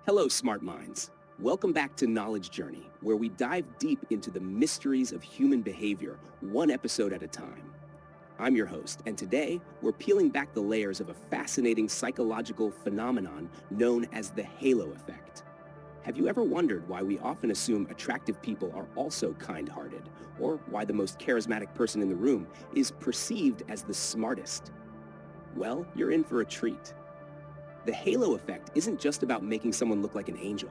Hello, smart minds. Welcome back to Knowledge Journey, where we dive deep into the mysteries of human behavior, one episode at a time. I'm your host, and today we're peeling back the layers of a fascinating psychological phenomenon known as the halo effect. Have you ever wondered why we often assume attractive people are also kind-hearted, or why the most charismatic person in the room is perceived as the smartest? Well, you're in for a treat. The halo effect isn't just about making someone look like an angel.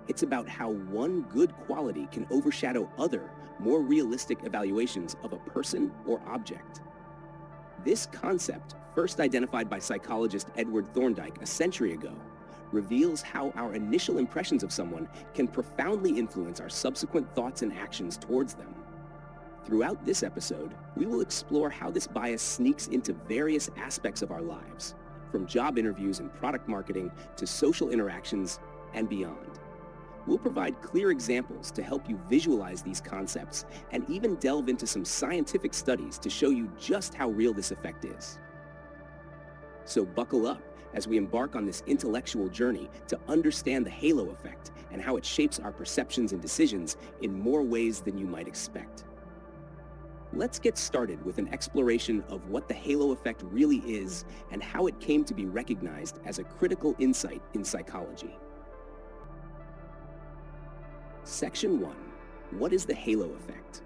It's about how one good quality can overshadow other, more realistic evaluations of a person or object. This concept, first identified by psychologist Edward Thorndike a century ago, reveals how our initial impressions of someone can profoundly influence our subsequent thoughts and actions towards them. Throughout this episode, we will explore how this bias sneaks into various aspects of our lives, from job interviews and product marketing to social interactions and beyond. We'll provide clear examples to help you visualize these concepts and even delve into some scientific studies to show you just how real this effect is. So buckle up as we embark on this intellectual journey to understand the halo effect and how it shapes our perceptions and decisions in more ways than you might expect. Let's get started with an exploration of what the halo effect really is and how it came to be recognized as a critical insight in psychology. Section 1. What is the halo effect?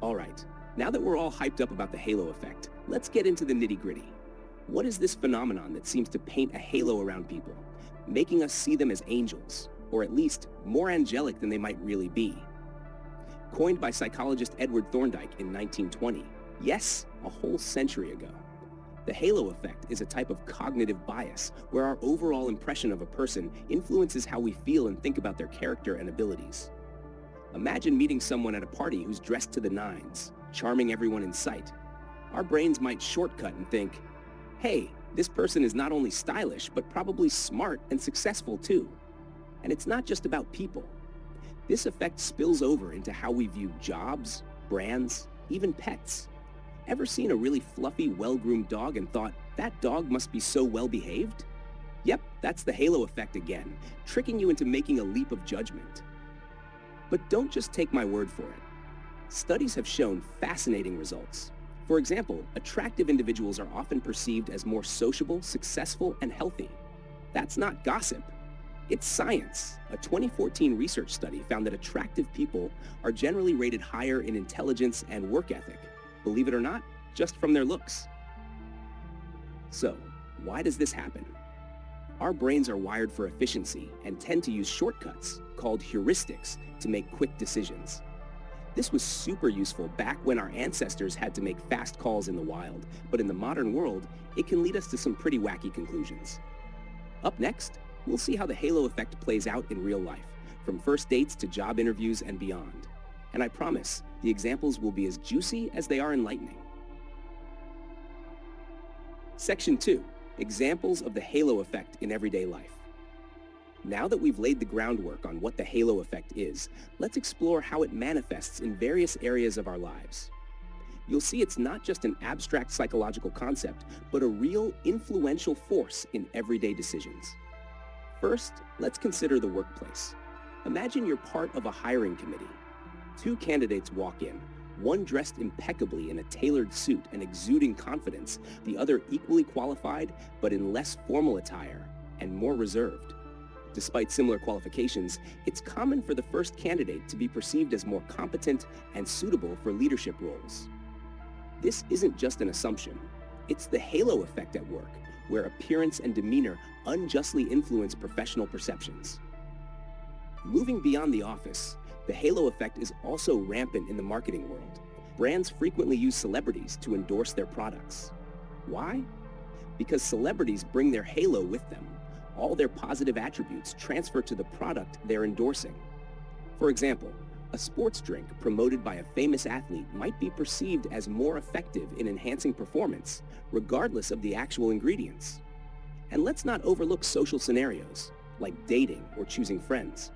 All right, now that we're all hyped up about the halo effect, let's get into the nitty-gritty. What is this phenomenon that seems to paint a halo around people, making us see them as angels, or at least more angelic than they might really be? Coined by psychologist Edward Thorndike in 1920, yes, a whole century ago. The halo effect is a type of cognitive bias where our overall impression of a person influences how we feel and think about their character and abilities. Imagine meeting someone at a party who's dressed to the nines, charming everyone in sight. Our brains might shortcut and think, hey, this person is not only stylish, but probably smart and successful too. And it's not just about people. This effect spills over into how we view jobs, brands, even pets. Ever seen a really fluffy, well-groomed dog and thought, that dog must be so well-behaved? Yep, that's the halo effect again, tricking you into making a leap of judgment. But don't just take my word for it. Studies have shown fascinating results. For example, attractive individuals are often perceived as more sociable, successful, and healthy. That's not gossip. It's science. A 2014 research study found that attractive people are generally rated higher in intelligence and work ethic, believe it or not, just from their looks. So, why does this happen? Our brains are wired for efficiency and tend to use shortcuts, called heuristics, to make quick decisions. This was super useful back when our ancestors had to make fast calls in the wild, but in the modern world, it can lead us to some pretty wacky conclusions. Up next, we'll see how the halo effect plays out in real life, from first dates to job interviews and beyond. And I promise, the examples will be as juicy as they are enlightening. Section 2. Examples of the halo effect in everyday life. Now that we've laid the groundwork on what the halo effect is, let's explore how it manifests in various areas of our lives. You'll see it's not just an abstract psychological concept, but a real influential force in everyday decisions. First, let's consider the workplace. Imagine you're part of a hiring committee. Two candidates walk in, one dressed impeccably in a tailored suit and exuding confidence, the other equally qualified but in less formal attire and more reserved. Despite similar qualifications, it's common for the first candidate to be perceived as more competent and suitable for leadership roles. This isn't just an assumption. It's the halo effect at work, where appearance and demeanor unjustly influence professional perceptions. Moving beyond the office, the halo effect is also rampant in the marketing world. Brands frequently use celebrities to endorse their products. Why? Because celebrities bring their halo with them. All their positive attributes transfer to the product they're endorsing. For example, a sports drink promoted by a famous athlete might be perceived as more effective in enhancing performance, regardless of the actual ingredients. And let's not overlook social scenarios, like dating or choosing friends.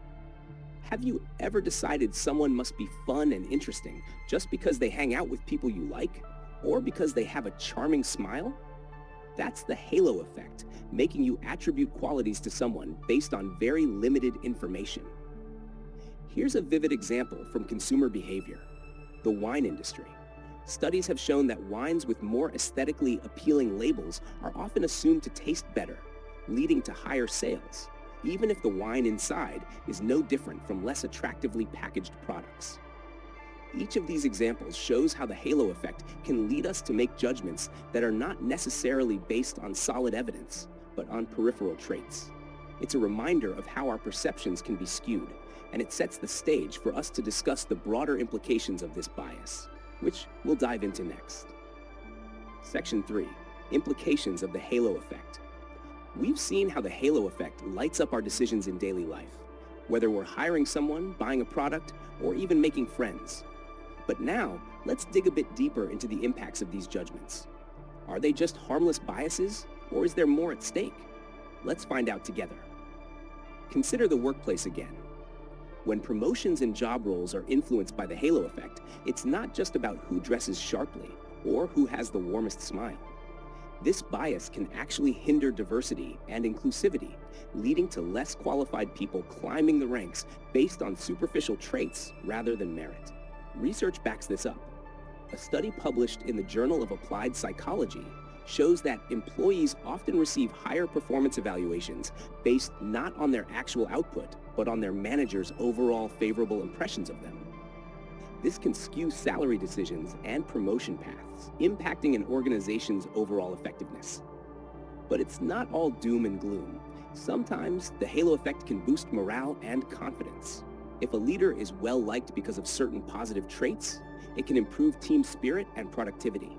Have you ever decided someone must be fun and interesting just because they hang out with people you like, or because they have a charming smile? That's the halo effect, making you attribute qualities to someone based on very limited information. Here's a vivid example from consumer behavior: the wine industry. Studies have shown that wines with more aesthetically appealing labels are often assumed to taste better, leading to higher sales, even if the wine inside is no different from less attractively packaged products. Each of these examples shows how the halo effect can lead us to make judgments that are not necessarily based on solid evidence, but on peripheral traits. It's a reminder of how our perceptions can be skewed, and it sets the stage for us to discuss the broader implications of this bias, which we'll dive into next. Section 3. Implications of the halo effect. We've seen how the halo effect lights up our decisions in daily life, whether we're hiring someone, buying a product, or even making friends. But now, let's dig a bit deeper into the impacts of these judgments. Are they just harmless biases, or is there more at stake? Let's find out together. Consider the workplace again. When promotions and job roles are influenced by the halo effect, it's not just about who dresses sharply or who has the warmest smile. This bias can actually hinder diversity and inclusivity, leading to less qualified people climbing the ranks based on superficial traits rather than merit. Research backs this up. A study published in the Journal of Applied Psychology shows that employees often receive higher performance evaluations based not on their actual output, but on their manager's overall favorable impressions of them. This can skew salary decisions and promotion paths, impacting an organization's overall effectiveness. But it's not all doom and gloom. Sometimes the halo effect can boost morale and confidence. If a leader is well liked because of certain positive traits, it can improve team spirit and productivity.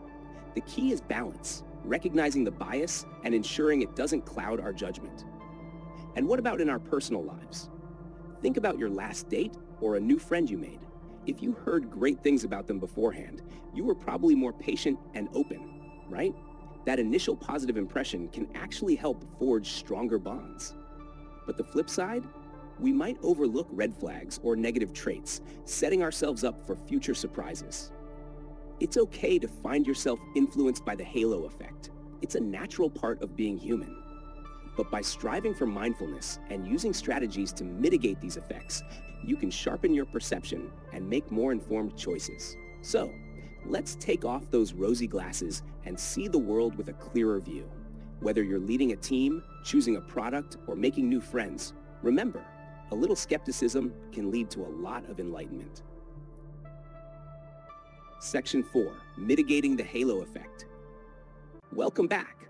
The key is balance, recognizing the bias and ensuring it doesn't cloud our judgment. And what about in our personal lives? Think about your last date or a new friend you made. If you heard great things about them beforehand, you were probably more patient and open, right? That initial positive impression can actually help forge stronger bonds. But the flip side? We might overlook red flags or negative traits, setting ourselves up for future surprises. It's okay to find yourself influenced by the halo effect. It's a natural part of being human. But by striving for mindfulness and using strategies to mitigate these effects, you can sharpen your perception and make more informed choices. So, let's take off those rosy glasses and see the world with a clearer view. Whether you're leading a team, choosing a product, or making new friends, remember, a little skepticism can lead to a lot of enlightenment. Section 4. Mitigating the halo effect. Welcome back.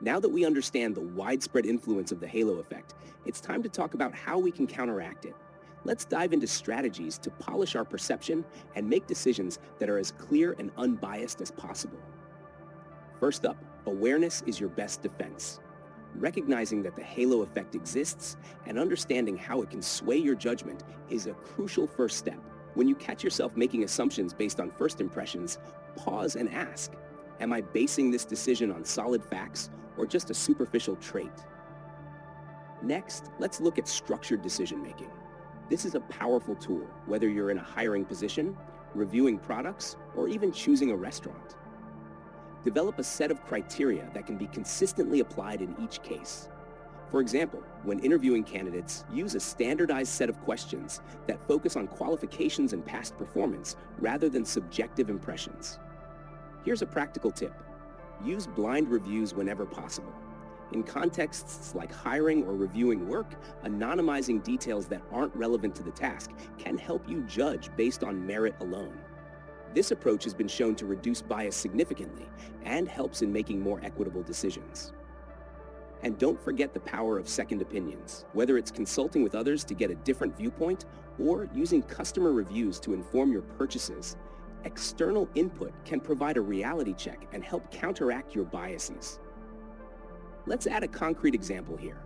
Now that we understand the widespread influence of the halo effect, it's time to talk about how we can counteract it. Let's dive into strategies to polish our perception and make decisions that are as clear and unbiased as possible. First up, awareness is your best defense. Recognizing that the halo effect exists and understanding how it can sway your judgment is a crucial first step. When you catch yourself making assumptions based on first impressions, pause and ask, am I basing this decision on solid facts or just a superficial trait? Next, let's look at structured decision-making. This is a powerful tool, whether you're in a hiring position, reviewing products, or even choosing a restaurant. Develop a set of criteria that can be consistently applied in each case. For example, when interviewing candidates, use a standardized set of questions that focus on qualifications and past performance rather than subjective impressions. Here's a practical tip. Use blind reviews whenever possible. In contexts like hiring or reviewing work, anonymizing details that aren't relevant to the task can help you judge based on merit alone. This approach has been shown to reduce bias significantly and helps in making more equitable decisions. And don't forget the power of second opinions, whether it's consulting with others to get a different viewpoint or using customer reviews to inform your purchases. External input can provide a reality check and help counteract your biases. Let's add a concrete example here.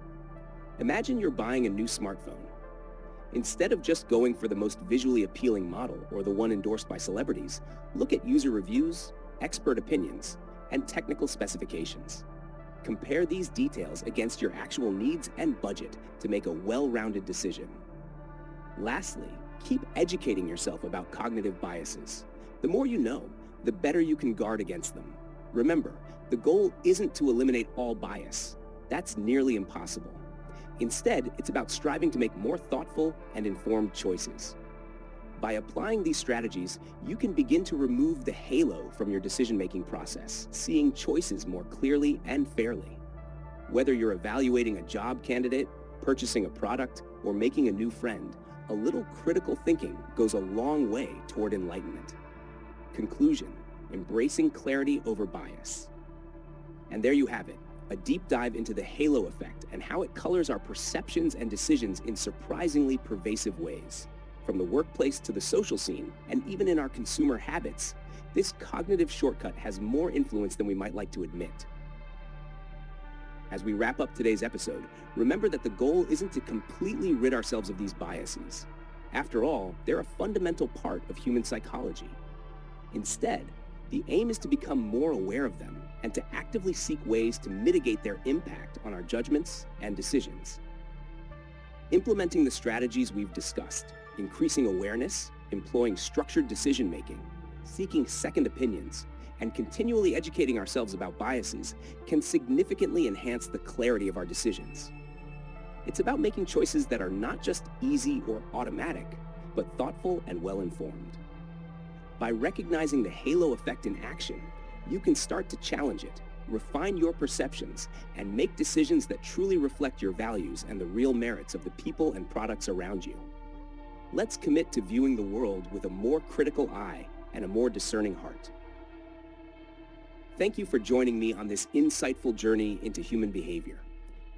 Imagine you're buying a new smartphone. Instead of just going for the most visually appealing model or the one endorsed by celebrities, look at user reviews, expert opinions, and technical specifications. Compare these details against your actual needs and budget to make a well-rounded decision. Lastly, keep educating yourself about cognitive biases. The more you know, the better you can guard against them. Remember, the goal isn't to eliminate all bias. That's nearly impossible. Instead, it's about striving to make more thoughtful and informed choices. By applying these strategies, you can begin to remove the halo from your decision-making process, seeing choices more clearly and fairly. Whether you're evaluating a job candidate, purchasing a product, or making a new friend, a little critical thinking goes a long way toward enlightenment. Conclusion: embracing clarity over bias. And there you have it, a deep dive into the halo effect and how it colors our perceptions and decisions in surprisingly pervasive ways. From the workplace to the social scene, and even in our consumer habits, this cognitive shortcut has more influence than we might like to admit. As we wrap up today's episode, remember that the goal isn't to completely rid ourselves of these biases. After all, they're a fundamental part of human psychology. Instead, the aim is to become more aware of them and to actively seek ways to mitigate their impact on our judgments and decisions. Implementing the strategies we've discussed, increasing awareness, employing structured decision-making, seeking second opinions, and continually educating ourselves about biases can significantly enhance the clarity of our decisions. It's about making choices that are not just easy or automatic, but thoughtful and well-informed. By recognizing the halo effect in action, you can start to challenge it, refine your perceptions, and make decisions that truly reflect your values and the real merits of the people and products around you. Let's commit to viewing the world with a more critical eye and a more discerning heart. Thank you for joining me on this insightful journey into human behavior.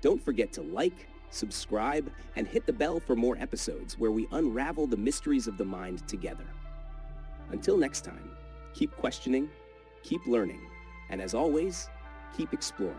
Don't forget to like, subscribe, and hit the bell for more episodes where we unravel the mysteries of the mind together. Until next time, keep questioning, keep learning, and as always, keep exploring.